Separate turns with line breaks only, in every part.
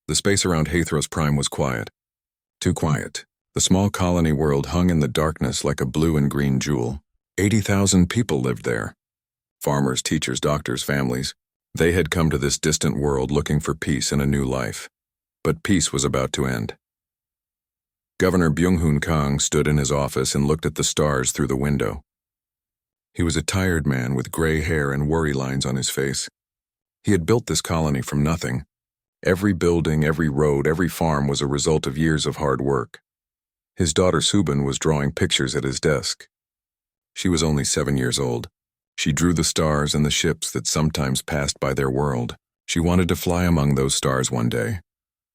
The space around Hathros Prime was quiet. Too quiet. The small colony world hung in the darkness like a blue and green jewel. 80,000 people lived there. Farmers, teachers, doctors, families. They had come to this distant world looking for peace and a new life. But peace was about to end. Governor Byung-Hoon Kang stood in his office and looked at the stars through the window. He was a tired man with gray hair and worry lines on his face. He had built this colony from nothing. Every building, every road, every farm was a result of years of hard work. His daughter Subin was drawing pictures at his desk. She was only 7 years old. She drew the stars and the ships that sometimes passed by their world. She wanted to fly among those stars one day.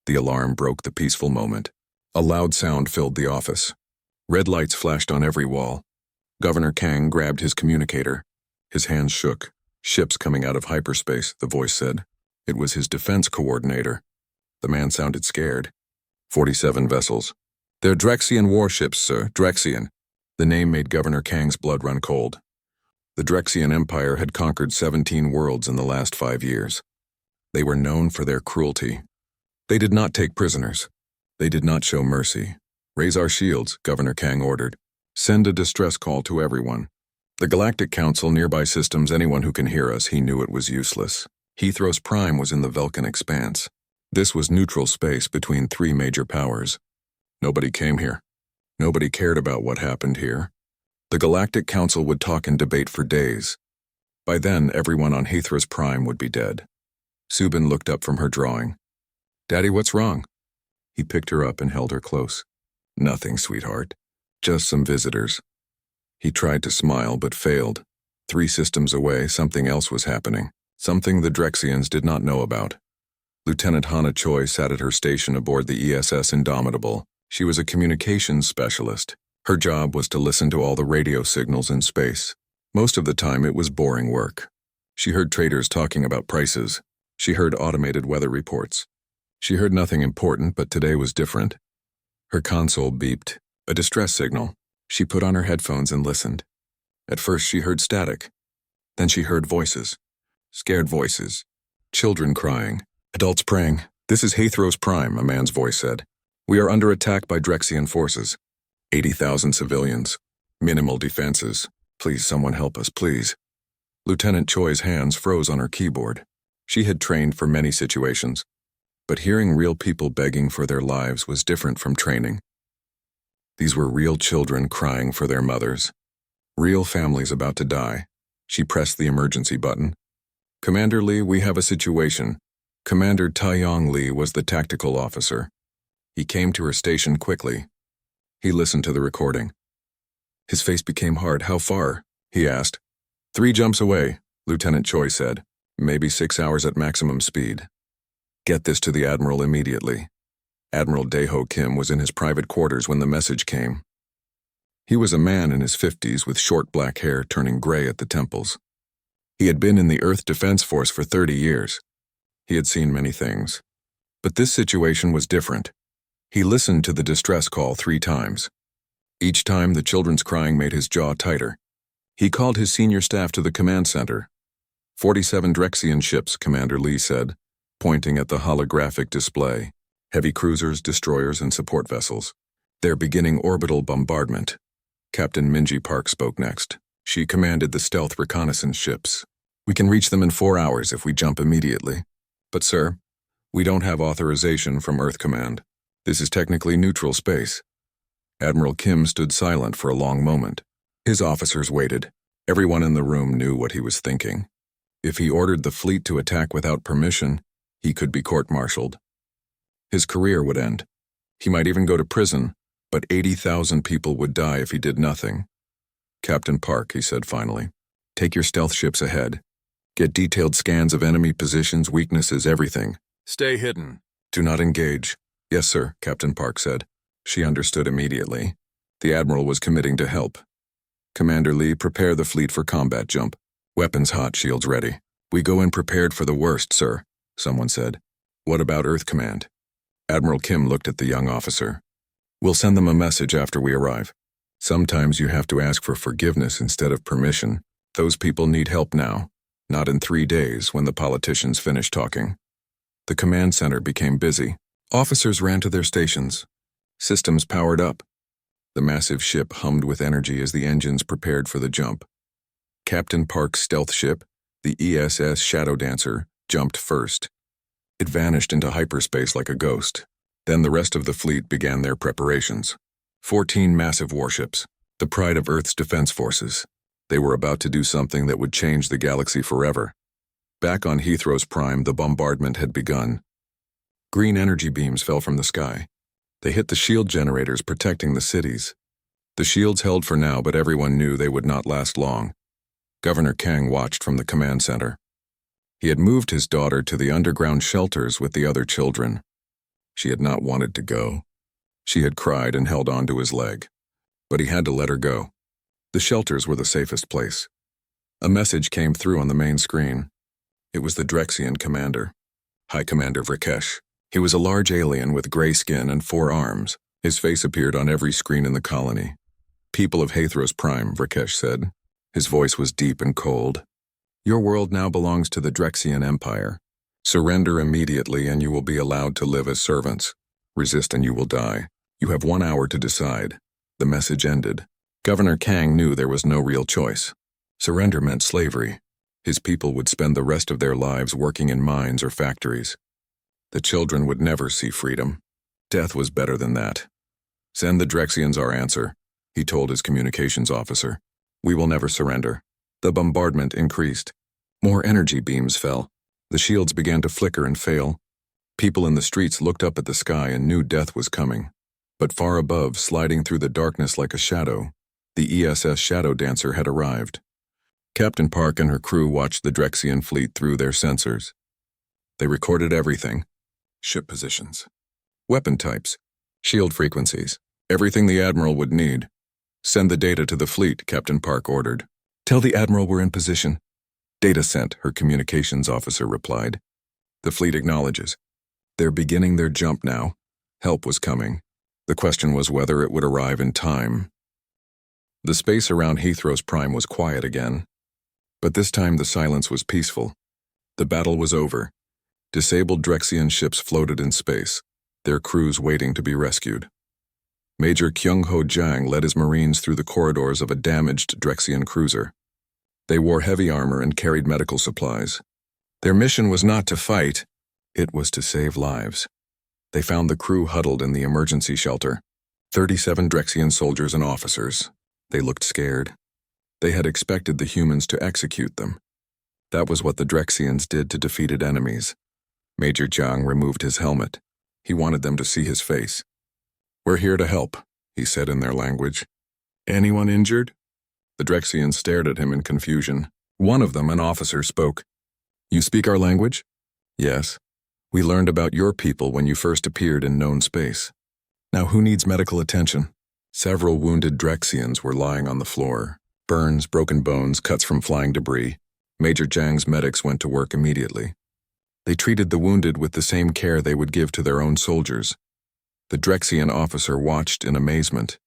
The alarm broke the peaceful moment. A loud sound filled the office. Red lights flashed on every wall. Governor Kang grabbed his communicator. His hands shook. Ships coming out of hyperspace, the voice said. It was his defense coordinator. The man sounded scared. 47 vessels. They're Drexian warships, sir, Drexian. The name made Governor Kang's blood run cold. The Drexian Empire had conquered 17 worlds in the last 5 years. They were known for their cruelty. They did not take prisoners. They did not show mercy. Raise our shields, Governor Kang ordered. Send a distress call to everyone. The Galactic Council, nearby systems, anyone who can hear us, he knew it was useless. Hathros Prime was in the Vulcan expanse. This was neutral space between 3 major powers. Nobody came here. Nobody cared about what happened here. The Galactic Council would talk and debate for days. By then, everyone on Hathros Prime would be dead. Subin looked up from her drawing. Daddy, what's wrong? He picked her up and held her close. Nothing, sweetheart. Just some visitors. He tried to smile but failed. 3 systems away, something else was happening. Something the Drexians did not know about. Lieutenant Hana Choi sat at her station aboard the ESS Indomitable. She was a communications specialist. Her job was to listen to all the radio signals in space. Most of the time it was boring work. She heard traders talking about prices. She heard automated weather reports. She heard nothing important, but today was different. Her console beeped. A distress signal. She put on her headphones and listened. At first she heard static. Then she heard voices. Scared voices. Children crying. Adults praying. This is Hathros Prime, a man's voice said. We are under attack by Drexian forces. 80,000 civilians. Minimal defenses. Please, someone help us, please. Lieutenant Choi's hands froze on her keyboard. She had trained for many situations. But hearing real people begging for their lives was different from training. These were real children crying for their mothers. Real families about to die. She pressed the emergency button. Commander Lee, we have a situation. Commander Taeyong Lee was the tactical officer. He came to her station quickly. He listened to the recording. His face became hard. How far? He asked. 3 jumps away, Lieutenant Choi said. Maybe 6 hours at maximum speed. Get this to the Admiral immediately. Admiral Daeho Kim was in his private quarters when the message came. He was a man in his 50s with short black hair turning gray at the temples. He had been in the Earth Defense Force for 30 years. He had seen many things. But this situation was different. He listened to the distress call 3 times. Each time the children's crying made his jaw tighter. He called his senior staff to the command center. 47 Drexian ships, Commander Lee said, pointing at the holographic display. Heavy cruisers, destroyers, and support vessels. They're beginning orbital bombardment. Captain Minji Park spoke next. She commanded the stealth reconnaissance ships. We can reach them in 4 hours if we jump immediately. But sir, we don't have authorization from Earth Command. This is technically neutral space. Admiral Kim stood silent for a long moment. His officers waited. Everyone in the room knew what he was thinking. If he ordered the fleet to attack without permission, he could be court-martialed. His career would end. He might even go to prison, but 80,000 people would die if he did nothing. Captain Park, he said finally, take your stealth ships ahead. Get detailed scans of enemy positions, weaknesses, everything. Stay hidden. Do not engage. Yes, sir, Captain Park said. She understood immediately. The Admiral was committing to help. Commander Lee, prepare the fleet for combat jump. Weapons hot, shields ready. We go in prepared for the worst, sir, someone said. What about Earth Command? Admiral Kim looked at the young officer. We'll send them a message after we arrive. Sometimes you have to ask for forgiveness instead of permission. Those people need help now, not in 3 days when the politicians finish talking. The command center became busy. Officers ran to their stations. Systems powered up. The massive ship hummed with energy as the engines prepared for the jump. Captain Park's stealth ship, the ESS Shadow Dancer, jumped first. It vanished into hyperspace like a ghost. Then the rest of the fleet began their preparations. 14 massive warships, the pride of Earth's defense forces. They were about to do something that would change the galaxy forever. Back on Heathrow's Prime, the bombardment had begun. Green energy beams fell from the sky. They hit the shield generators protecting the cities. The shields held for now, but everyone knew they would not last long. Governor Kang watched from the command center. He had moved his daughter to the underground shelters with the other children. She had not wanted to go. She had cried and held on to his leg. But he had to let her go. The shelters were the safest place. A message came through on the main screen. It was the Drexian commander, High Commander Vrikesh. He was a large alien with gray skin and 4 arms. His face appeared on every screen in the colony. "People of Heathrow's Prime," Vrikesh said. His voice was deep and cold. "Your world now belongs to the Drexian Empire. Surrender immediately and you will be allowed to live as servants. Resist and you will die. You have 1 hour to decide." The message ended. Governor Kang knew there was no real choice. Surrender meant slavery. His people would spend the rest of their lives working in mines or factories. The children would never see freedom. Death was better than that. "Send the Drexians our answer," he told his communications officer. "We will never surrender." The bombardment increased. More energy beams fell. The shields began to flicker and fail. People in the streets looked up at the sky and knew death was coming. But far above, sliding through the darkness like a shadow, the ESS Shadow Dancer had arrived. Captain Park and her crew watched the Drexian fleet through their sensors. They recorded everything. Ship positions, weapon types, shield frequencies, everything the Admiral would need. "Send the data to the fleet," Captain Park ordered. "Tell the Admiral we're in position." "Data sent," her communications officer replied. "The fleet acknowledges. They're beginning their jump now. Help was coming. The question was whether it would arrive in time." The space around Heathrow's Prime was quiet again. But this time the silence was peaceful. The battle was over. Disabled Drexian ships floated in space, their crews waiting to be rescued. Major Kyung-ho Jang led his Marines through the corridors of a damaged Drexian cruiser. They wore heavy armor and carried medical supplies. Their mission was not to fight, it was to save lives. They found the crew huddled in the emergency shelter. 37 Drexian soldiers and officers. They looked scared. They had expected the humans to execute them. That was what the Drexians did to defeated enemies. Major Jang removed his helmet. He wanted them to see his face. "We're here to help," he said in their language. "Anyone injured?" The Drexians stared at him in confusion. One of them, an officer, spoke. "You speak our language?" "Yes. We learned about your people when you first appeared in known space. Now who needs medical attention?" Several wounded Drexians were lying on the floor. Burns, broken bones, cuts from flying debris. Major Jang's medics went to work immediately. They treated the wounded with the same care they would give to their own soldiers. The Drexian officer watched in amazement.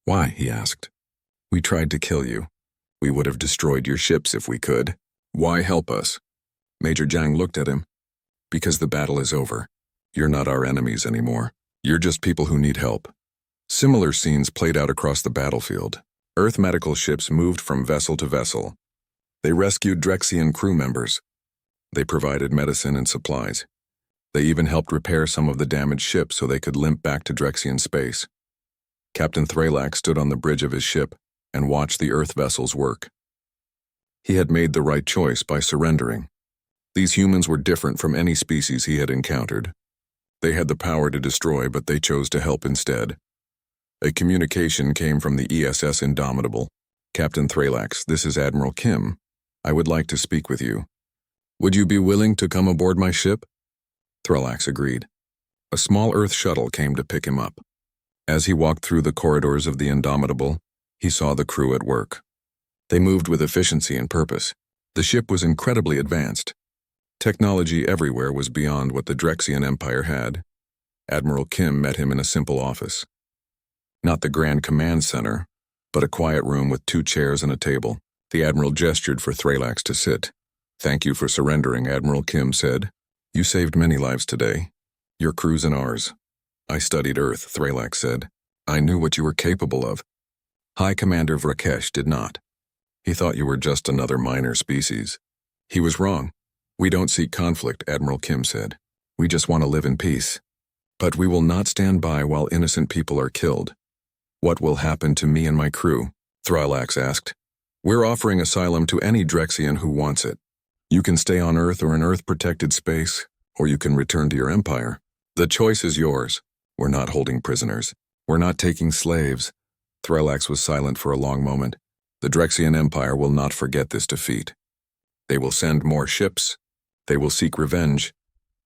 "Why?" he asked. "We tried to kill you. We would have destroyed your ships if we could. Why help us?" Major Jang looked at him. "Because the battle is over. You're not our enemies anymore. You're just people who need help." Similar scenes played out across the battlefield. Earth medical ships moved from vessel to vessel. They rescued Drexian crew members. They provided medicine and supplies. They even helped repair some of the damaged ships so they could limp back to Drexian space. Captain Threlax stood on the bridge of his ship and watched the Earth vessels work. He had made the right choice by surrendering. These humans were different from any species he had encountered. They had the power to destroy, but they chose to help instead. A communication came from the ESS Indomitable. "Captain Threlax, this is Admiral Kim. I would like to speak with you. Would you be willing to come aboard my ship?" Threlax agreed. A small Earth shuttle came to pick him up. As he walked through the corridors of the Indomitable, he saw the crew at work. They moved with efficiency and purpose. The ship was incredibly advanced. Technology everywhere was beyond what the Drexian Empire had. Admiral Kim met him in a simple office. Not the grand command center, but a quiet room with 2 chairs and a table. The Admiral gestured for Threlax to sit. "Thank you for surrendering," Admiral Kim said. "You saved many lives today. Your crew's and ours. I studied Earth, Thralax said. I knew what you were capable of. High Commander Vrakesh did not. He thought you were just another minor species. He was wrong. We don't seek conflict, Admiral Kim said. We just want to live in peace. But we will not stand by while innocent people are killed. What will happen to me and my crew? Thralax asked. We're offering asylum to any Drexian who wants it. You can stay on Earth or in Earth-protected space, or you can return to your empire. The choice is yours. We're not holding prisoners. We're not taking slaves. Thralax was silent for a long moment. The Drexian Empire will not forget this defeat. They will send more ships. They will seek revenge.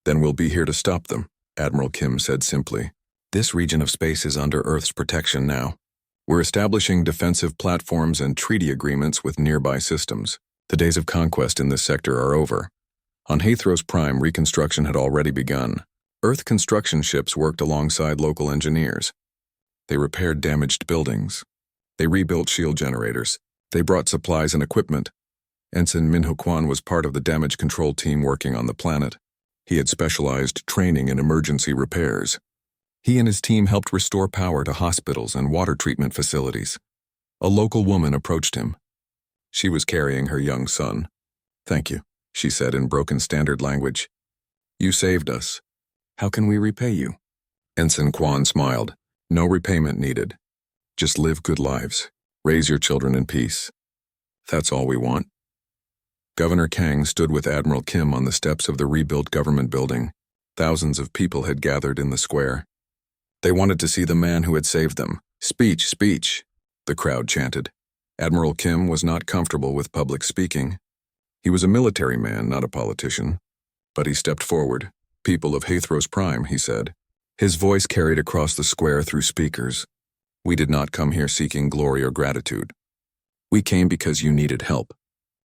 Then we'll be here to stop them, Admiral Kim said simply. This region of space is under Earth's protection now. We're establishing defensive platforms and treaty agreements with nearby systems. The days of conquest in this sector are over. On Hathros Prime, reconstruction had already begun. Earth construction ships worked alongside local engineers. They repaired damaged buildings. They rebuilt shield generators. They brought supplies and equipment. Ensign Minho Kwan was part of the damage control team working on the planet. He had specialized training in emergency repairs. He and his team helped restore power to hospitals and water treatment facilities. A local woman approached him. She was carrying her young son. Thank you, she said in broken standard language. You saved us. How can we repay you? Ensign Kwan smiled. No repayment needed. Just live good lives. Raise your children in peace. That's all we want. Governor Kang stood with Admiral Kim on the steps of the rebuilt government building. Thousands of people had gathered in the square. They wanted to see the man who had saved them. Speech, speech, the crowd chanted. Admiral Kim was not comfortable with public speaking. He was a military man, not a politician. But he stepped forward. People of Hathros Prime, he said. His voice carried across the square through speakers. We did not come here seeking glory or gratitude. We came because you needed help.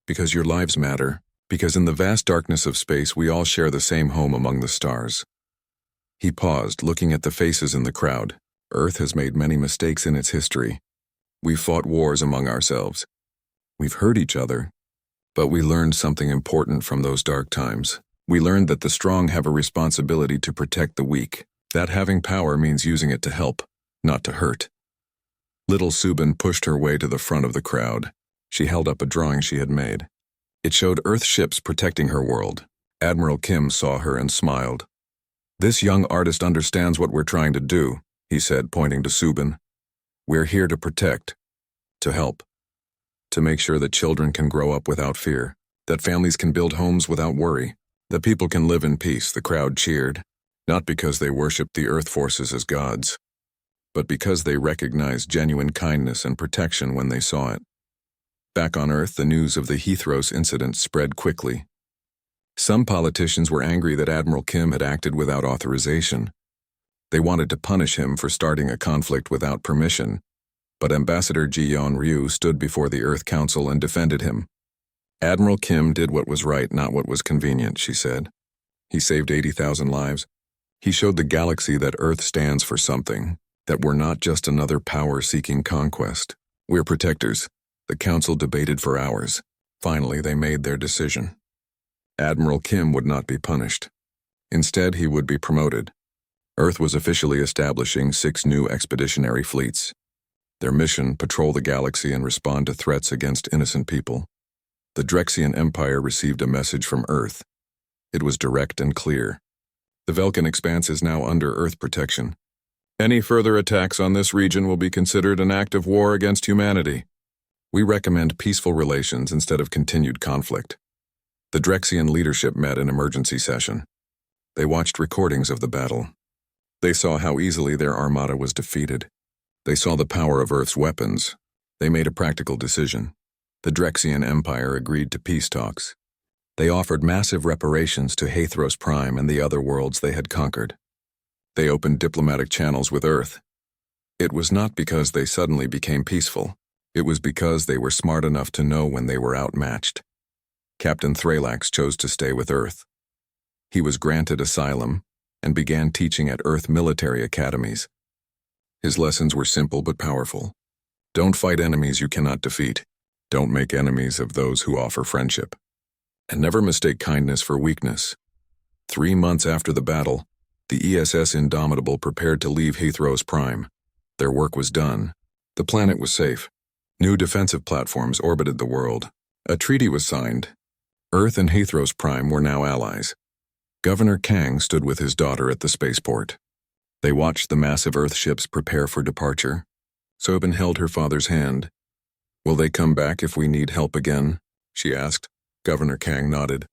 Because your lives matter. Because in the vast darkness of space we all share the same home among the stars. He paused, looking at the faces in the crowd. Earth has made many mistakes in its history. We've fought wars among ourselves. We've hurt each other. But we learned something important from those dark times. We learned that the strong have a responsibility to protect the weak. That having power means using it to help, not to hurt. Little Subin pushed her way to the front of the crowd. She held up a drawing she had made. It showed Earth ships protecting her world. Admiral Kim saw her and smiled. This young artist understands what we're trying to do, he said, pointing to Subin. We're here to protect, to help, to make sure that children can grow up without fear, that families can build homes without worry, that people can live in peace. The crowd cheered, not because they worshipped the Earth forces as gods, but because they recognized genuine kindness and protection when they saw it. Back on Earth, the news of the Hathros incident spread quickly. Some politicians were angry that Admiral Kim had acted without authorization. They wanted to punish him for starting a conflict without permission, but Ambassador Ji-yeon Ryu stood before the Earth Council and defended him. Admiral Kim did what was right, not what was convenient, she said. He saved 80,000 lives. He showed the galaxy that Earth stands for something, that we're not just another power-seeking conquest. We're protectors. The Council debated for hours. Finally, they made their decision. Admiral Kim would not be punished. Instead, he would be promoted. Earth was officially establishing 6 new expeditionary fleets. Their mission, patrol the galaxy and respond to threats against innocent people. The Drexian Empire received a message from Earth. It was direct and clear. The Velkan Expanse is now under Earth protection. Any further attacks on this region will be considered an act of war against humanity. We recommend peaceful relations instead of continued conflict. The Drexian leadership met in emergency session. They watched recordings of the battle. They saw how easily their armada was defeated. They saw the power of Earth's weapons. They made a practical decision. The Drexian Empire agreed to peace talks. They offered massive reparations to Hathros Prime and the other worlds they had conquered. They opened diplomatic channels with Earth. It was not because they suddenly became peaceful. It was because they were smart enough to know when they were outmatched. Captain Thralax chose to stay with Earth. He was granted asylum and began teaching at Earth military academies. His lessons were simple but powerful. Don't fight enemies you cannot defeat. Don't make enemies of those who offer friendship. And never mistake kindness for weakness. 3 months after the battle, The ESS Indomitable prepared to leave Hathros Prime. Their work was done. The planet was safe. New defensive platforms orbited the world. A treaty was signed. Earth and Hathros Prime were now allies. Governor Kang stood with his daughter at the spaceport. They watched the massive Earth ships prepare for departure. Sobin held her father's hand. "Will they come back if we need help again?" she asked. Governor Kang nodded.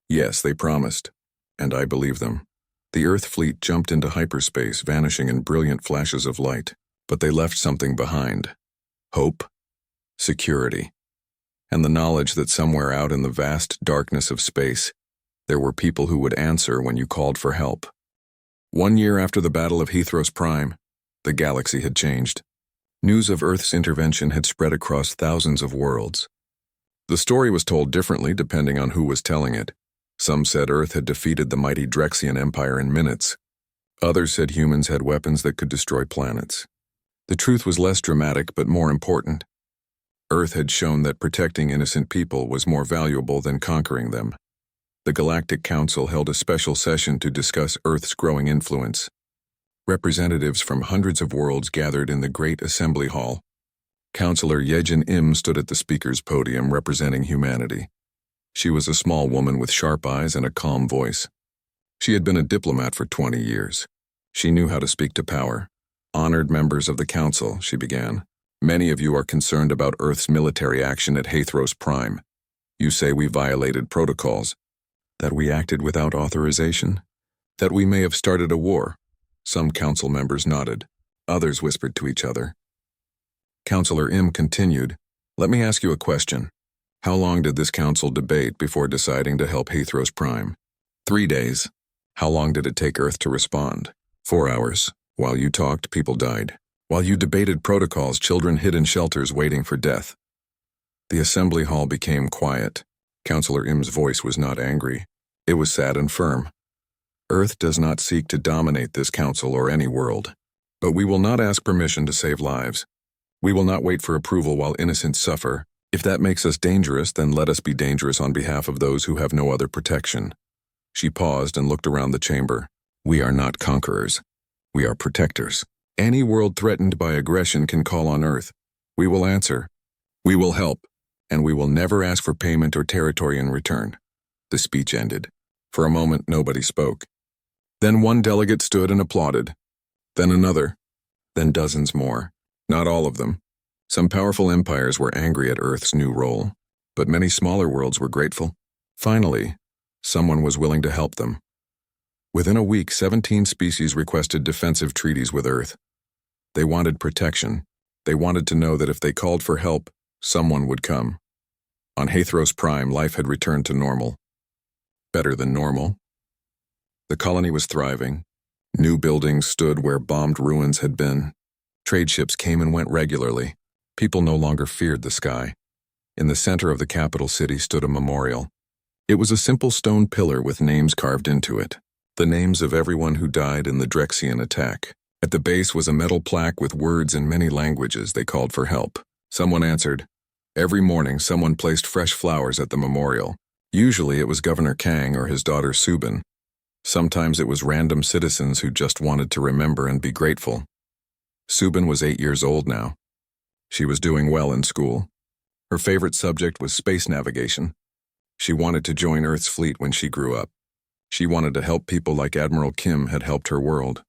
"Yes, they promised. And I believe them." The Earth fleet jumped into hyperspace, vanishing in brilliant flashes of light. But they left something behind. Hope, security, and the knowledge that somewhere out in the vast darkness of space, there were people who would answer when you called for help. 1 year after the Battle of Hathros Prime, the galaxy had changed. News of Earth's intervention had spread across thousands of worlds. The story was told differently depending on who was telling it. Some said Earth had defeated the mighty Drexian Empire in minutes. Others said humans had weapons that could destroy planets. The truth was less dramatic but more important. Earth had shown that protecting innocent people was more valuable than conquering them. The Galactic Council held a special session to discuss Earth's growing influence. Representatives from hundreds of worlds gathered in the Great Assembly Hall. Counselor Yejin Im stood at the speaker's podium representing humanity. She was a small woman with sharp eyes and a calm voice. She had been a diplomat for 20 years. She knew how to speak to power. "Honored members of the Council," she began. "Many of you are concerned about Earth's military action at Hathros Prime. You say we violated protocols, that we acted without authorization, that we may have started a war." Some Council members nodded. Others whispered to each other. Counselor Im continued, "Let me ask you a question. How long did this Council debate before deciding to help Hathros Prime?" 3 days. "How long did it take Earth to respond?" 4 hours. "While you talked, people died. While you debated protocols, children hid in shelters waiting for death." The assembly hall became quiet. Counselor Im's voice was not angry. It was sad and firm. "Earth does not seek to dominate this council or any world. But we will not ask permission to save lives. We will not wait for approval while innocents suffer. If that makes us dangerous, then let us be dangerous on behalf of those who have no other protection." She paused and looked around the chamber. "We are not conquerors. We are protectors. Any world threatened by aggression can call on Earth. We will answer. We will help. And we will never ask for payment or territory in return." The speech ended. For a moment, nobody spoke. Then one delegate stood and applauded. Then another. Then dozens more. Not all of them. Some powerful empires were angry at Earth's new role, but many smaller worlds were grateful. Finally, someone was willing to help them. Within a week, 17 species requested defensive treaties with Earth. They wanted protection. They wanted to know that if they called for help, someone would come. On Hathros Prime, life had returned to normal. Better than normal. The colony was thriving. New buildings stood where bombed ruins had been. Trade ships came and went regularly. People no longer feared the sky. In the center of the capital city stood a memorial. It was a simple stone pillar with names carved into it. The names of everyone who died in the Drexian attack. At the base was a metal plaque with words in many languages. They called for help. Someone answered. Every morning, someone placed fresh flowers at the memorial. Usually it was Governor Kang or his daughter Subin. Sometimes it was random citizens who just wanted to remember and be grateful. Subin was 8 years old now. She was doing well in school. Her favorite subject was space navigation. She wanted to join Earth's fleet when she grew up. She wanted to help people like Admiral Kim had helped her world.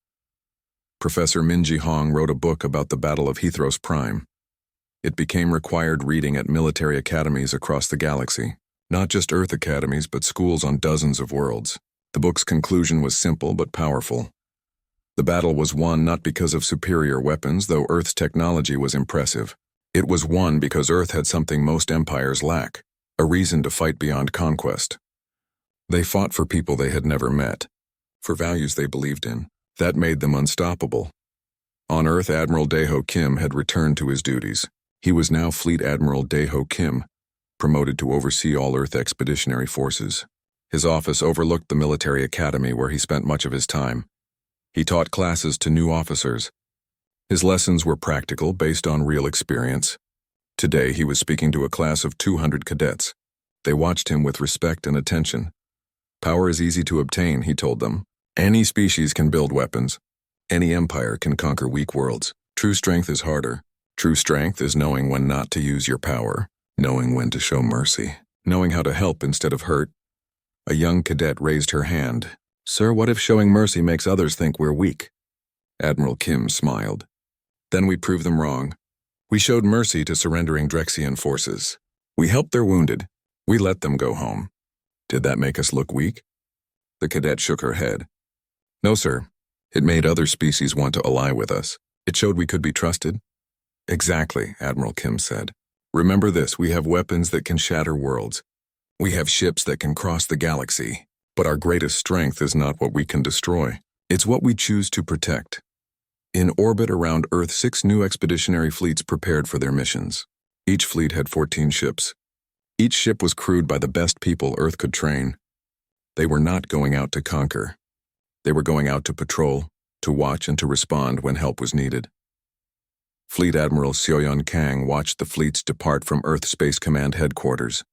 Professor Minji Hong wrote a book about the Battle of Hathros Prime. It became required reading at military academies across the galaxy. Not just Earth academies, but schools on dozens of worlds. The book's conclusion was simple but powerful. The battle was won not because of superior weapons, though Earth's technology was impressive. It was won because Earth had something most empires lack, a reason to fight beyond conquest. They fought for people they had never met, for values they believed in. That made them unstoppable. On Earth, Admiral Daeho Kim had returned to his duties. He was now Fleet Admiral Daeho Kim, promoted to oversee all Earth expeditionary forces. His office overlooked the military academy where he spent much of his time. He taught classes to new officers. His lessons were practical, based on real experience. Today, he was speaking to a class of 200 cadets. They watched him with respect and attention. Power is easy to obtain, he told them. Any species can build weapons. Any empire can conquer weak worlds. True strength is harder. True strength is knowing when not to use your power, knowing when to show mercy, knowing how to help instead of hurt. A young cadet raised her hand. "Sir, what if showing mercy makes others think we're weak?" Admiral Kim smiled. "Then we proved them wrong. We showed mercy to surrendering Drexian forces. We helped their wounded. We let them go home. Did that make us look weak?" The cadet shook her head. "No, sir. It made other species want to ally with us. It showed we could be trusted." "Exactly," Admiral Kim said. "Remember this, we have weapons that can shatter worlds. We have ships that can cross the galaxy. But our greatest strength is not what we can destroy. It's what we choose to protect." In orbit around Earth, 6 new expeditionary fleets prepared for their missions. Each fleet had 14 ships. Each ship was crewed by the best people Earth could train. They were not going out to conquer. They were going out to patrol, to watch and to respond when help was needed. Fleet Admiral Seoyeon Kang watched the fleets depart from Earth Space Command headquarters.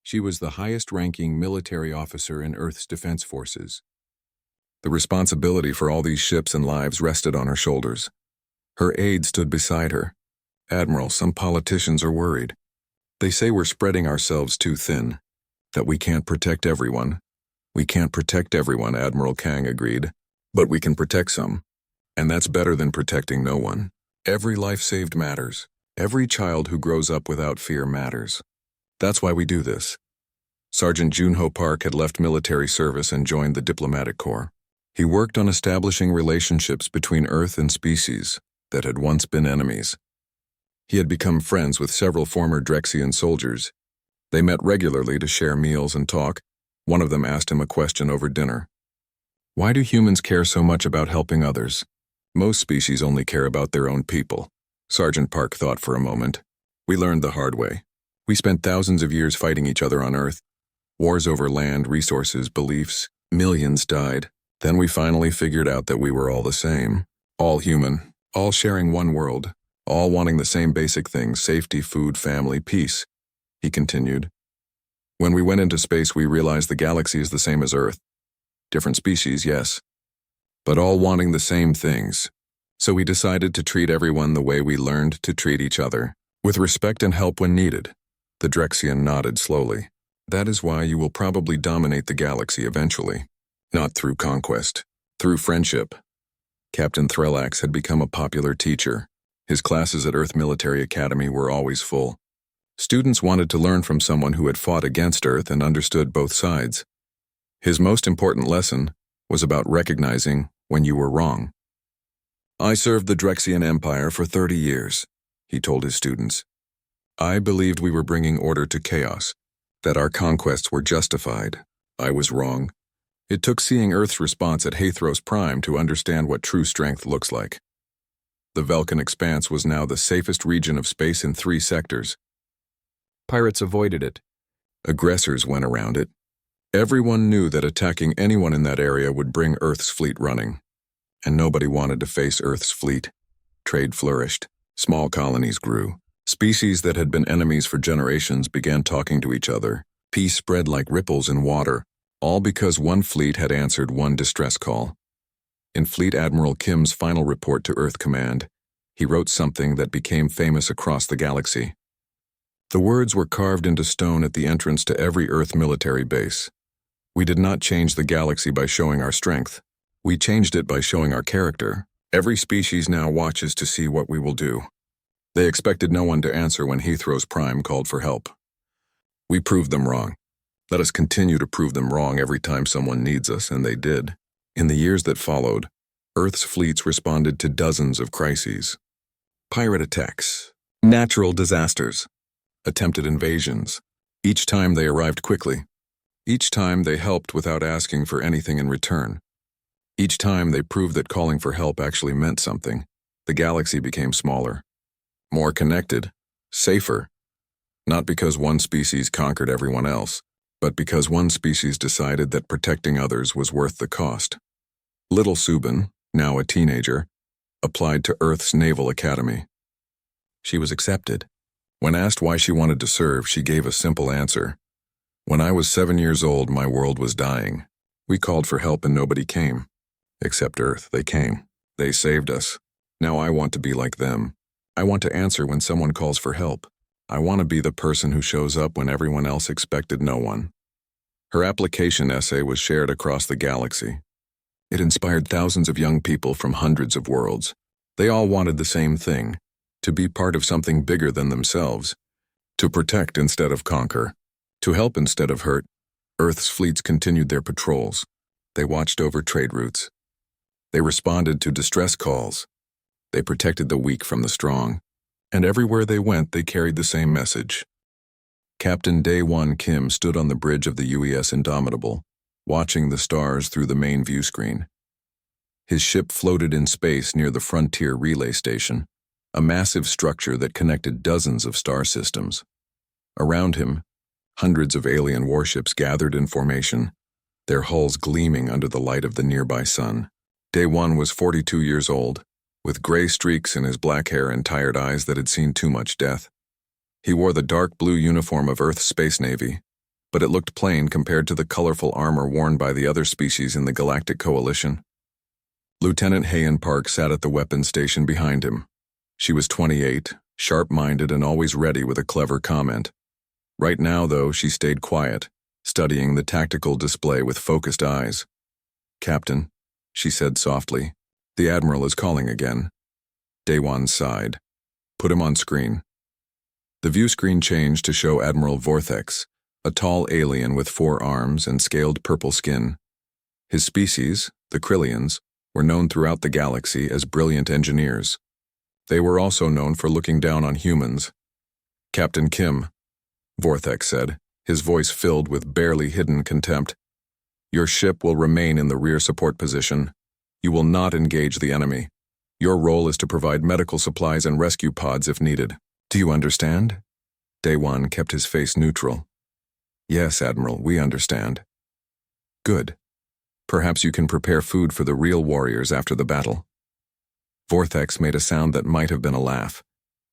She was the highest-ranking military officer in Earth's defense forces. The responsibility for all these ships and lives rested on her shoulders. Her aide stood beside her. "Admiral, some politicians are worried. They say we're spreading ourselves too thin, that we can't protect everyone." "We can't protect everyone," Admiral Kang agreed. "But we can protect some. And that's better than protecting no one. Every life saved matters. Every child who grows up without fear matters. That's why we do this." Sergeant Junho Park had left military service and joined the diplomatic corps. He worked on establishing relationships between Earth and species that had once been enemies. He had become friends with several former Drexian soldiers. They met regularly to share meals and talk. One of them asked him a question over dinner. "Why do humans care so much about helping others? Most species only care about their own people." Sergeant Park thought for a moment. "We learned the hard way. We spent thousands of years fighting each other on Earth. Wars over land, resources, beliefs. Millions died. Then we finally figured out that we were all the same. All human. All sharing one world. All wanting the same basic things: safety, food, family, peace." He continued. "When we went into space, we realized the galaxy is the same as Earth. Different species, yes, but all wanting the same things. So we decided to treat everyone the way we learned to treat each other, with respect and help when needed." The Drexian nodded slowly. "That is why you will probably dominate the galaxy eventually. Not through conquest, through friendship." Captain Threllax had become a popular teacher. His classes at Earth Military Academy were always full. Students wanted to learn from someone who had fought against Earth and understood both sides. His most important lesson was about recognizing when you were wrong. "I served the Drexian Empire for 30 years, he told his students. "I believed we were bringing order to chaos, that our conquests were justified. I was wrong. It took seeing Earth's response at Hathros Prime to understand what true strength looks like. The Velkan Expanse was now the safest region of space in 3 sectors. Pirates avoided it. Aggressors went around it. Everyone knew that attacking anyone in that area would bring Earth's fleet running. And nobody wanted to face Earth's fleet. Trade flourished. Small colonies grew. Species that had been enemies for generations began talking to each other. Peace spread like ripples in water, all because one fleet had answered one distress call. In Fleet Admiral Kim's final report to Earth Command, he wrote something that became famous across the galaxy. The words were carved into stone at the entrance to every Earth military base. "We did not change the galaxy by showing our strength. We changed it by showing our character. Every species now watches to see what we will do." They expected no one to answer when Hathros Prime called for help. "We proved them wrong. Let us continue to prove them wrong every time someone needs us," and they did. In the years that followed, Earth's fleets responded to dozens of crises. Pirate attacks, natural disasters, attempted invasions. Each time they arrived quickly. Each time they helped without asking for anything in return. Each time they proved that calling for help actually meant something. The galaxy became smaller, more connected, safer, not because one species conquered everyone else, but because one species decided that protecting others was worth the cost. Little Subin, now a teenager, applied to Earth's Naval Academy. She was accepted. When asked why she wanted to serve, she gave a simple answer. "When I was 7 years old, my world was dying. We called for help and nobody came. Except Earth, they came. They saved us. Now I want to be like them. I want to answer when someone calls for help. I want to be the person who shows up when everyone else expected no one. Her application essay was shared across the galaxy. It inspired thousands of young people from hundreds of worlds. They all wanted the same thing, to be part of something bigger than themselves, to protect instead of conquer, to help instead of hurt. Earth's fleets continued their patrols. They watched over trade routes. They responded to distress calls. They protected the weak from the strong. And everywhere they went, they carried the same message. Captain Daewon Kim stood on the bridge of the UES Indomitable, watching the stars through the main view screen. His ship floated in space near the Frontier Relay Station, a massive structure that connected dozens of star systems. Around him, hundreds of alien warships gathered in formation, their hulls gleaming under the light of the nearby sun. Daewon was 42 years old, with gray streaks in his black hair and tired eyes that had seen too much death. He wore the dark blue uniform of Earth's Space Navy, but it looked plain compared to the colorful armor worn by the other species in the Galactic Coalition. Lieutenant Hayan Park sat at the weapons station behind him. She was 28, sharp-minded and always ready with a clever comment. Right now, though, she stayed quiet, studying the tactical display with focused eyes. "Captain," she said softly, "the Admiral is calling again." Daewon sighed. "Put him on screen." The view screen changed to show Admiral Vortex, a tall alien with 4 arms and scaled purple skin. His species, the Krillians, were known throughout the galaxy as brilliant engineers. They were also known for looking down on humans. "Captain Kim," Vortex said, his voice filled with barely hidden contempt, "your ship will remain in the rear support position. You will not engage the enemy. Your role is to provide medical supplies and rescue pods if needed. Do you understand?" Daewon kept his face neutral. "Yes, Admiral, we understand." "Good. Perhaps you can prepare food for the real warriors after the battle." Vortex made a sound that might have been a laugh.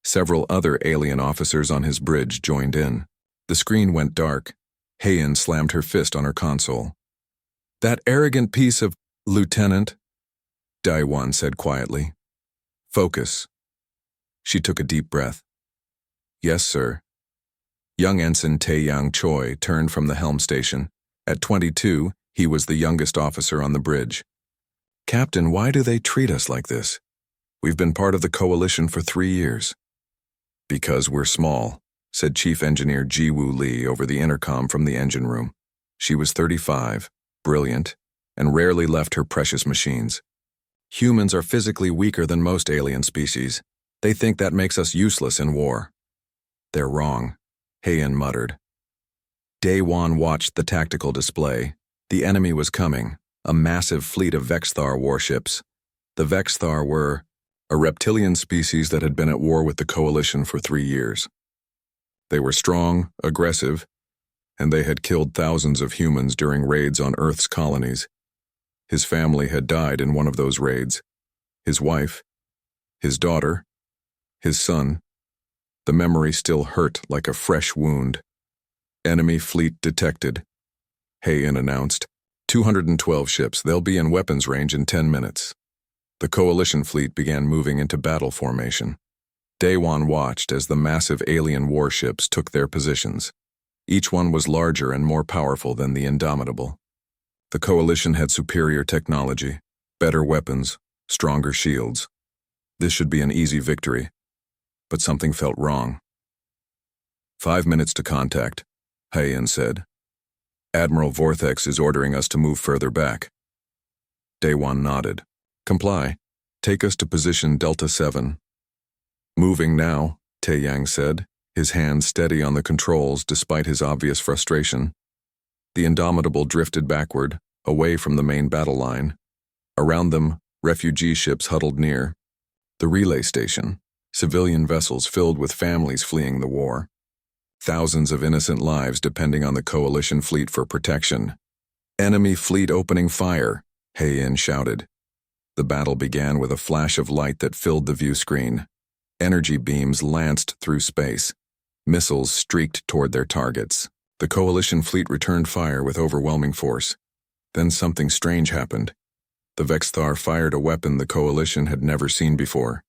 Several other alien officers on his bridge joined in. The screen went dark. Hayan slammed her fist on her console. "That arrogant piece of—" "Lieutenant," Daewon said quietly. "Focus." She took a deep breath. "Yes, sir." Young Ensign Taeyang Choi turned from the helm station. At 22, he was the youngest officer on the bridge. "Captain, why do they treat us like this? We've been part of the coalition for 3 years." "Because we're small," said Chief Engineer Ji-Woo Lee over the intercom from the engine room. She was 35, brilliant, and rarely left her precious machines. "Humans are physically weaker than most alien species. They think that makes us useless in war." "They're wrong," Hayan muttered. Daewon watched the tactical display. The enemy was coming, a massive fleet of Vexthar warships. The Vexthar were a reptilian species that had been at war with the Coalition for 3 years. They were strong, aggressive, and they had killed thousands of humans during raids on Earth's colonies. His family had died in one of those raids. His wife, his daughter, his son. The memory still hurt like a fresh wound. "Enemy fleet detected," Hayan announced. 212 ships. They'll be in weapons range in 10 minutes. The Coalition fleet began moving into battle formation. Daewon watched as the massive alien warships took their positions. Each one was larger and more powerful than the Indomitable. The Coalition had superior technology, better weapons, stronger shields. This should be an easy victory, but something felt wrong. 5 minutes to contact, Hayan said. "Admiral Vortex is ordering us to move further back." Daewon nodded. "Comply. Take us to position Delta 7. "Moving now," Taeyang said, his hands steady on the controls despite his obvious frustration. The Indomitable drifted backward, away from the main battle line. Around them, refugee ships huddled near. The relay station, civilian vessels filled with families fleeing the war. Thousands of innocent lives depending on the Coalition fleet for protection. "Enemy fleet opening fire," Hayan shouted. The battle began with a flash of light that filled the view screen. Energy beams lanced through space. Missiles streaked toward their targets. The Coalition fleet returned fire with overwhelming force. Then something strange happened. The Vexthar fired a weapon the Coalition had never seen before.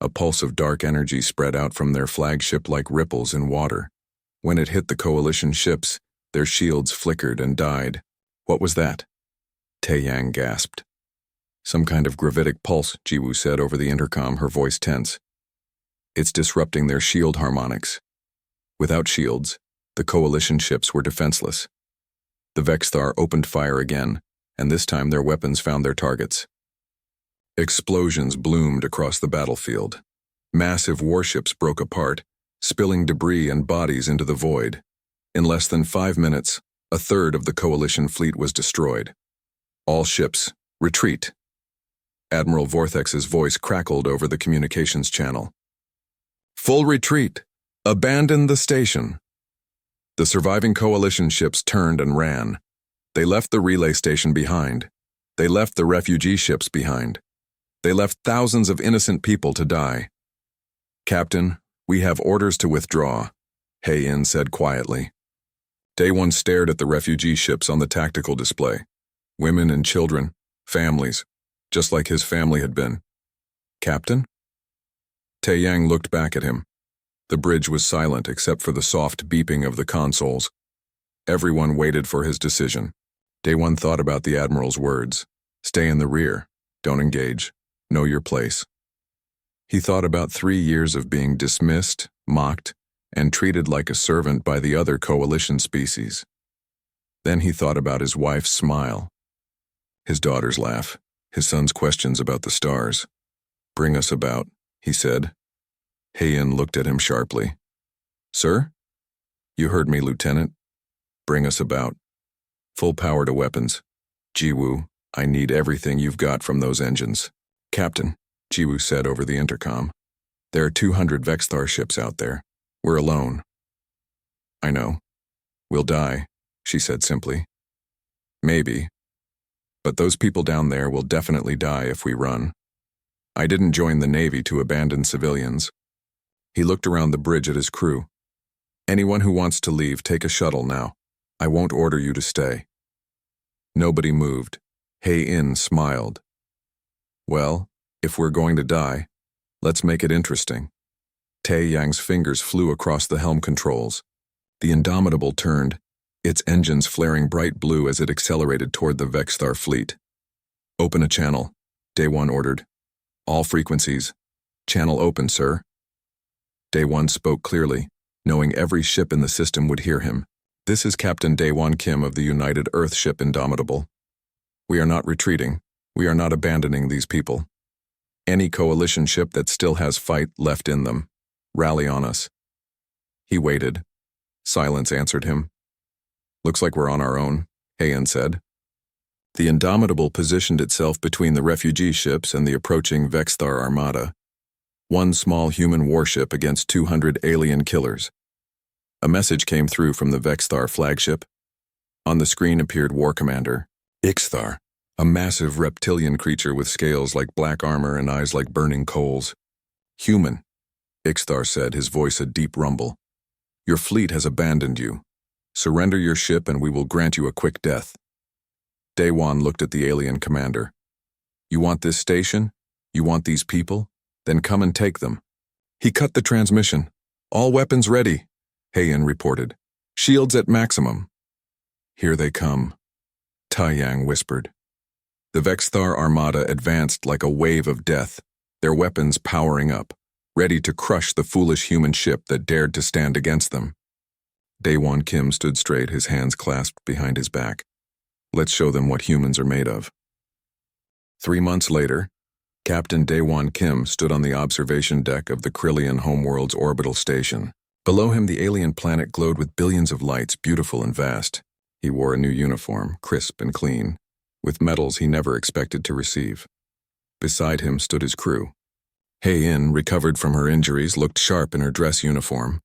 A pulse of dark energy spread out from their flagship like ripples in water. When it hit the Coalition ships, their shields flickered and died. What was that? Taeyang gasped. Some kind of gravitic pulse, Jiwoo said over the intercom, her voice tense. It's disrupting their shield harmonics. Without shields, the Coalition ships were defenseless. The Vexthar opened fire again, and this time their weapons found their targets. Explosions bloomed across the battlefield. Massive warships broke apart, spilling debris and bodies into the void. In less than 5 minutes, a third of the Coalition fleet was destroyed. All ships, retreat. Admiral Vorthex's voice crackled over the communications channel. Full retreat. Abandon the station. The surviving Coalition ships turned and ran. They left the relay station behind. They left the refugee ships behind. They left thousands of innocent people to die. Captain, we have orders to withdraw, Hae-in said quietly. Daewon stared at the refugee ships on the tactical display. Women and children, families, just like his family had been. Captain? Taeyang looked back at him. The bridge was silent except for the soft beeping of the consoles. Everyone waited for his decision. Daewon thought about the Admiral's words. Stay in the rear. Don't engage. Know your place. He thought about 3 years of being dismissed, mocked, and treated like a servant by the other Coalition species. Then he thought about his wife's smile, his daughter's laugh, his son's questions about the stars. Bring us about, he said. Hae-in looked at him sharply. Sir? You heard me, Lieutenant. Bring us about. Full power to weapons. Jiwoo, I need everything you've got from those engines. Captain, Jiwoo said over the intercom. There are 200 Vexthar ships out there. We're alone. I know. We'll die, she said simply. Maybe. But those people down there will definitely die if we run. I didn't join the Navy to abandon civilians. He looked around the bridge at his crew. Anyone who wants to leave, take a shuttle now. I won't order you to stay. Nobody moved. Hae-in smiled. Well, if we're going to die, let's make it interesting. Taeyang's fingers flew across the helm controls. The Indomitable turned, its engines flaring bright blue as it accelerated toward the Vexthar fleet. Open a channel, Daewon ordered. All frequencies. Channel open, sir. Daewon spoke clearly, knowing every ship in the system would hear him. This is Captain Daewon Kim of the United Earthship Indomitable. We are not retreating. We are not abandoning these people. Any Coalition ship that still has fight left in them, rally on us. He waited. Silence answered him. Looks like we're on our own, Hae-in said. The Indomitable positioned itself between the refugee ships and the approaching Vexthar armada. One small human warship against 200 alien killers. A message came through from the Vexthar flagship. On the screen appeared War Commander Ixthar, a massive reptilian creature with scales like black armor and eyes like burning coals. Human, Ixthar said, his voice a deep rumble. Your fleet has abandoned you. Surrender your ship and we will grant you a quick death. Daewon looked at the alien commander. You want this station? You want these people? Then come and take them. He cut the transmission. All weapons ready, Hae-in reported. Shields at maximum. Here they come, Taeyang whispered. The Vexthar armada advanced like a wave of death, their weapons powering up, ready to crush the foolish human ship that dared to stand against them. Daewon Kim stood straight, his hands clasped behind his back. Let's show them what humans are made of. 3 months later, Captain Daewon Kim stood on the observation deck of the Krillian homeworld's orbital station. Below him, the alien planet glowed with billions of lights, beautiful and vast. He wore a new uniform, crisp and clean, with medals he never expected to receive. Beside him stood his crew. Hae-in, recovered from her injuries, looked sharp in her dress uniform.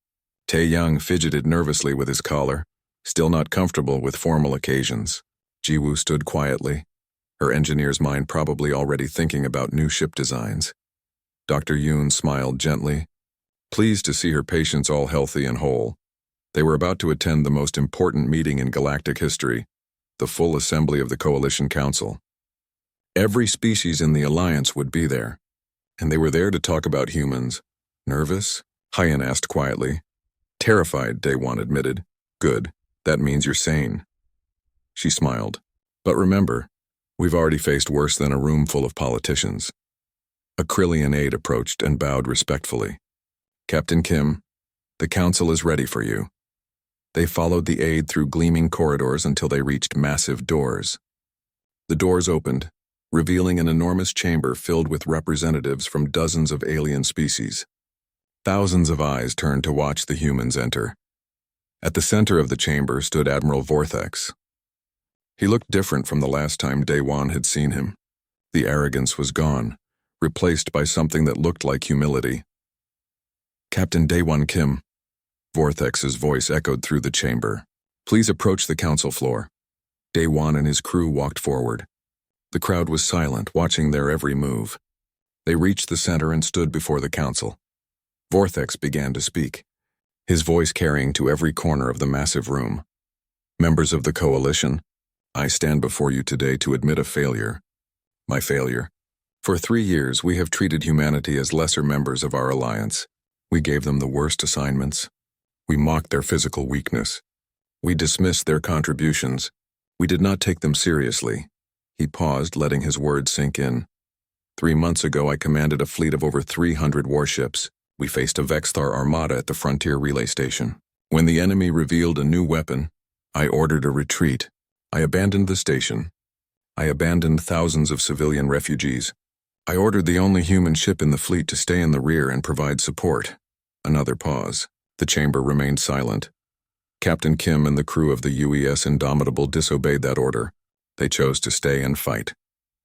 Taeyang fidgeted nervously with his collar, still not comfortable with formal occasions. Jiwoo stood quietly, her engineer's mind probably already thinking about new ship designs. Dr. Yoon smiled gently, pleased to see her patients all healthy and whole. They were about to attend the most important meeting in galactic history, the full assembly of the Coalition Council. Every species in the Alliance would be there, and they were there to talk about humans. Nervous? Hyan asked quietly. Terrified, Day-One admitted. Good, that means you're sane. She smiled. But remember, we've already faced worse than a room full of politicians. A Krillian aide approached and bowed respectfully. Captain Kim, the council is ready for you. They followed the aide through gleaming corridors until they reached massive doors. The doors opened, revealing an enormous chamber filled with representatives from dozens of alien species. Thousands of eyes turned to watch the humans enter. At the center of the chamber stood Admiral Vortex. He looked different from the last time Day-One had seen him. The arrogance was gone, replaced by something that looked like humility. Captain Day-One Kim. Vortex's voice echoed through the chamber. Please approach the council floor. Day-One and his crew walked forward. The crowd was silent, watching their every move. They reached the center and stood before the council. Vortex began to speak, his voice carrying to every corner of the massive room. Members of the Coalition, I stand before you today to admit a failure. My failure. For 3 years, we have treated humanity as lesser members of our alliance. We gave them the worst assignments. We mocked their physical weakness. We dismissed their contributions. We did not take them seriously. He paused, letting his words sink in. 3 months ago, I commanded a fleet of over 300 warships. We faced a Vexthar armada at the frontier relay station. When the enemy revealed a new weapon, I ordered a retreat. I abandoned the station. I abandoned thousands of civilian refugees. I ordered the only human ship in the fleet to stay in the rear and provide support. Another pause. The chamber remained silent. Captain Kim and the crew of the UES Indomitable disobeyed that order. They chose to stay and fight.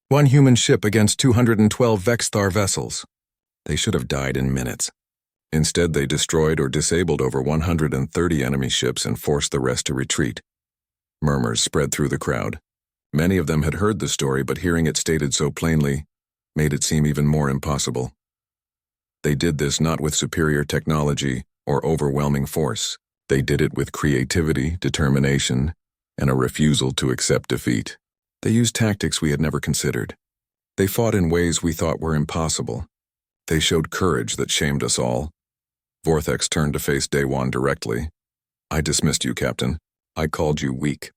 1 human ship against 212 Vexthar vessels. They should have died in minutes. Instead, they destroyed or disabled over 130 enemy ships and forced the rest to retreat. Murmurs spread through the crowd. Many of them had heard the story, but hearing it stated so plainly made it seem even more impossible. They did this not with superior technology or overwhelming force. They did it with creativity, determination, and a refusal to accept defeat. They used tactics we had never considered. They fought in ways we thought were impossible. They showed courage that shamed us all. Vortex turned to face Day-One directly. I dismissed you, Captain. I called you weak.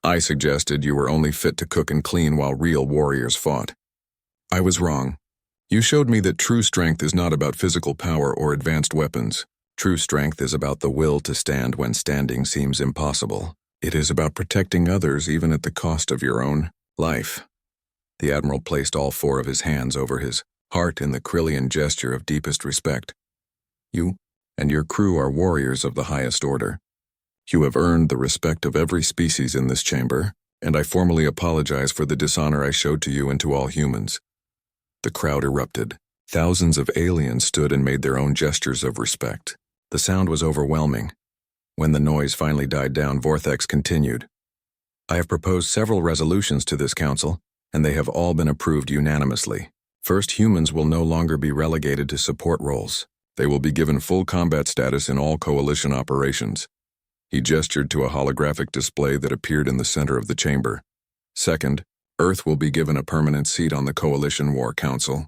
I suggested you were only fit to cook and clean while real warriors fought. I was wrong. You showed me that true strength is not about physical power or advanced weapons. True strength is about the will to stand when standing seems impossible. It is about protecting others even at the cost of your own life. The Admiral placed all 4 of his hands over his heart in the Krillian gesture of deepest respect. You and your crew are warriors of the highest order. You have earned the respect of every species in this chamber, and I formally apologize for the dishonor I showed to you and to all humans. The crowd erupted. Thousands of aliens stood and made their own gestures of respect. The sound was overwhelming. When the noise finally died down, Vortex continued. I have proposed several resolutions to this council, and they have all been approved unanimously. First, humans will no longer be relegated to support roles. They will be given full combat status in all Coalition operations. He gestured to a holographic display that appeared in the center of the chamber. Second, Earth will be given a permanent seat on the Coalition War Council.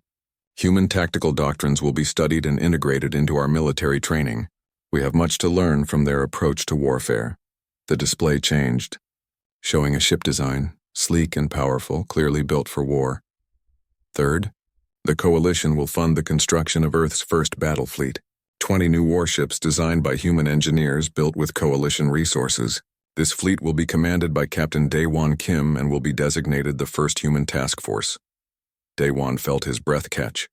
Human tactical doctrines will be studied and integrated into our military training. We have much to learn from their approach to warfare. The display changed, showing a ship design, sleek and powerful, clearly built for war. Third, the Coalition will fund the construction of Earth's first battle fleet. 20 new warships designed by human engineers built with Coalition resources. This fleet will be commanded by Captain Day-One Kim and will be designated the First Human Task Force. Day-One felt his breath catch.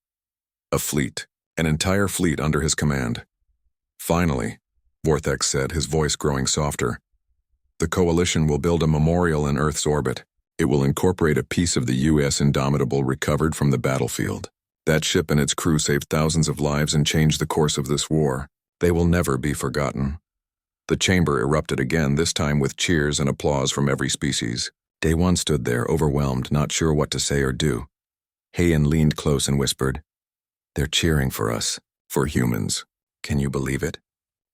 A fleet, an entire fleet under his command. Finally, Vortex said, his voice growing softer. The Coalition will build a memorial in Earth's orbit. It will incorporate a piece of the U.S. Indomitable recovered from the battlefield. That ship and its crew saved thousands of lives and changed the course of this war. They will never be forgotten. The chamber erupted again, this time with cheers and applause from every species. Day-One stood there, overwhelmed, not sure what to say or do. Hyan leaned close and whispered, "They're cheering for us, for humans. Can you believe it?"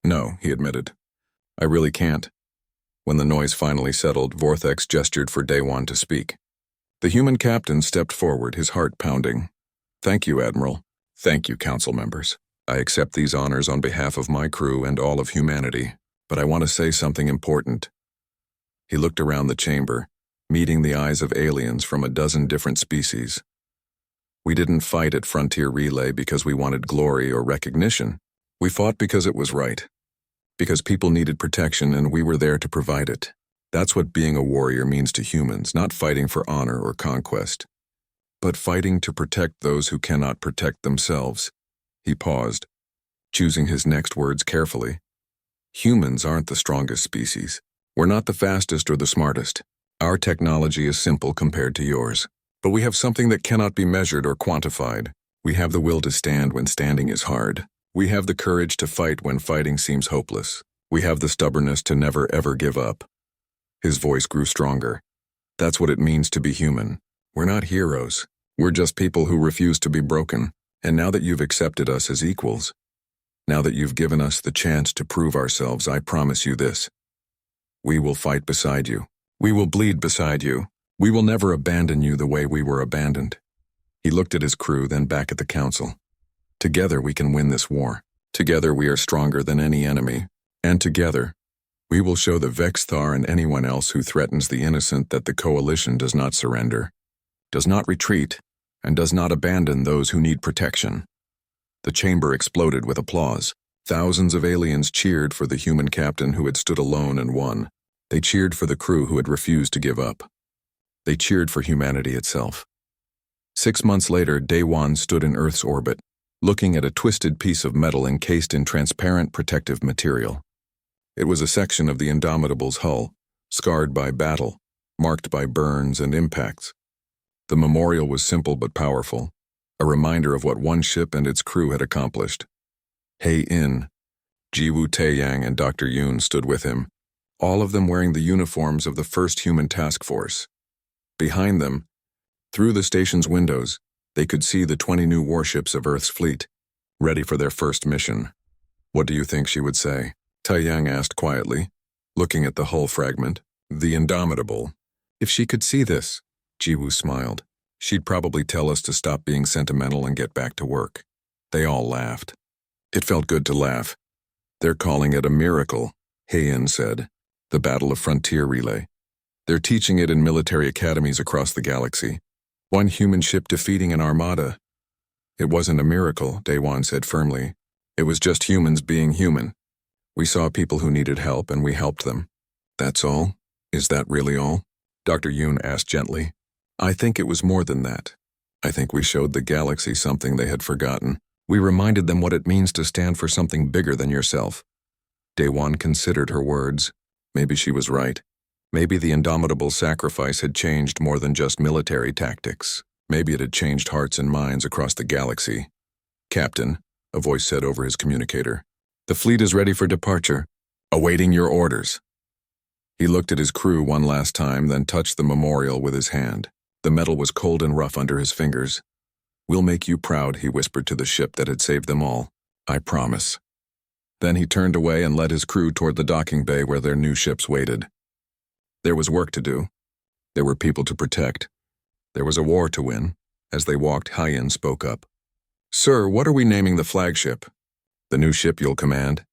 "No," he admitted. "I really can't. When the noise finally settled, Vortex gestured for Daewon to speak. The human captain stepped forward, his heart pounding. "Thank you, Admiral. Thank you, council members. I accept these honors on behalf of my crew and all of humanity, but I want to say something important." He looked around the chamber, meeting the eyes of aliens from a dozen different species. "We didn't fight at Frontier Relay because we wanted glory or recognition. We fought because it was right. Because people needed protection and we were there to provide it. That's what being a warrior means to humans, not fighting for honor or conquest, but fighting to protect those who cannot protect themselves." He paused, choosing his next words carefully. "Humans aren't the strongest species. We're not the fastest or the smartest. Our technology is simple compared to yours. But we have something that cannot be measured or quantified. We have the will to stand when standing is hard. We have the courage to fight when fighting seems hopeless. We have the stubbornness to never ever give up." His voice grew stronger. "That's what it means to be human. We're not heroes. We're just people who refuse to be broken. And now that you've accepted us as equals, now that you've given us the chance to prove ourselves, I promise you this. We will fight beside you. We will bleed beside you. We will never abandon you the way we were abandoned." He looked at his crew, then back at the council. "Together we can win this war. Together we are stronger than any enemy. And together, we will show the Vexthar and anyone else who threatens the innocent that the Coalition does not surrender, does not retreat, and does not abandon those who need protection." The chamber exploded with applause. Thousands of aliens cheered for the human captain who had stood alone and won. They cheered for the crew who had refused to give up. They cheered for humanity itself. 6 months later, Daewon stood in Earth's orbit, looking at a twisted piece of metal encased in transparent protective material. It was a section of the Indomitable's hull, scarred by battle, marked by burns and impacts. The memorial was simple but powerful, a reminder of what one ship and its crew had accomplished. Hei In, Jiwoo Taeyang, and Dr. Yoon stood with him, all of them wearing the uniforms of the First Human Task Force. Behind them, through the station's windows, they could see the 20 new warships of Earth's fleet, ready for their first mission. "What do you think she would say?" Taeyang asked quietly, looking at the hull fragment. "The Indomitable. If she could see this," Jiwoo smiled, "she'd probably tell us to stop being sentimental and get back to work." They all laughed. It felt good to laugh. "They're calling it a miracle," Heian said. "The Battle of Frontier Relay. They're teaching it in military academies across the galaxy. One human ship defeating an armada. It wasn't a miracle," Daewon said firmly. "It was just humans being human. We saw people who needed help and we helped them." "That's all? Is that really all?" Dr. Yoon asked gently. "I think it was more than that. I think we showed the galaxy something they had forgotten. We reminded them what it means to stand for something bigger than yourself." Daewon considered her words. Maybe she was right. Maybe the Indomitable sacrifice had changed more than just military tactics. Maybe it had changed hearts and minds across the galaxy. "Captain," a voice said over his communicator, "the fleet is ready for departure, awaiting your orders." He looked at his crew one last time, then touched the memorial with his hand. The metal was cold and rough under his fingers. "We'll make you proud," he whispered to the ship that had saved them all. "I promise." Then he turned away and led his crew toward the docking bay where their new ships waited. There was work to do. There were people to protect. There was a war to win. As they walked, Hyen spoke up. "Sir, what are we naming the flagship?" "The new ship you'll command,"